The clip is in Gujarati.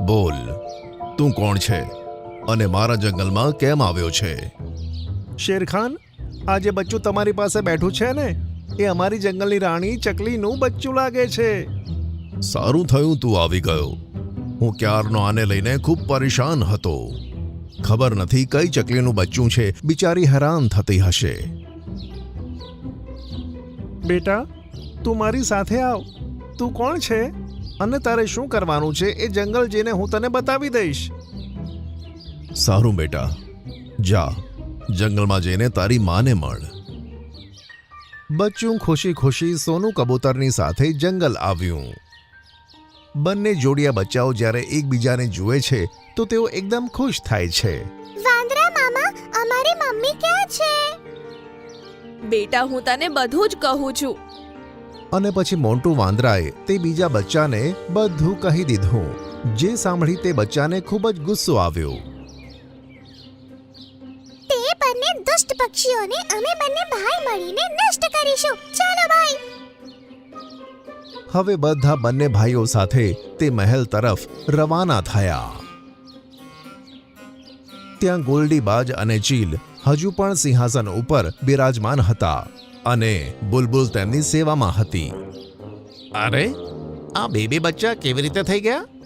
બોલ, તું કોણ છે અને મારા જંગલમાં કેમ આવ્યો છે? શેરખાન, આ જે બચ્ચું તમારી પાસે બેઠું છે ને, એ અમારી જંગલની રાણી ચકલીનું બચ્ચું લાગે છે. સારું થયું તું આવી ગયો. હું ક્યારનો આને લઈને ખૂબ પરેશાન હતો. ખબર નથી કઈ ચકલીનું બચ્ચું છે, બિચારી હેરાન થતી હશે. બેટા, તું મારી સાથે આવ. તું કોણ છે અને તારે શું કરવાનું છે એ જંગલ જઈને હું તને બતાવી દઈશ. સારું બેટા, જા જંગલમાં જઈને તારી માને મળ. બચ્ચું ખુશી ખુશી સોનું કબૂતરની સાથે જંગલ આવ્યું. બંને જોડિયા બચ્ચાઓ જ્યારે એકબીજાને જુએ છે તો તેઓ એકદમ ખુશ થાય છે. વાંદરા મામા, અમારી મમ્મી ક્યાં છે? બેટા, હું તને બધું જ કહું છું. અને પછી મોન્ટુ વાંદરાએ તે બીજા બચ્ચાને બધું કહી દીધું, જે સાંભળી તે બચ્ચાને ખૂબ જ ગુસ્સો આવ્યો. તે બંને દુષ્ટ પક્ષીઓને અમે બંને ભાઈ મળીને નષ્ટ કરીશું. ચાલો ભાઈ. હવે બધા બંને ભાઈઓ સાથે તે મહેલ તરફ રવાના થયા. ત્યાં ગોલ્ડીબાજ અને ચીલ હજુ પણ સિંહાસન ઉપર બિરાજમાન હતા અને બુલબુલ તેમની સેવામાં હતી. અરે, આ બેબી બચ્ચા કેવી રીતે થઈ ગયા?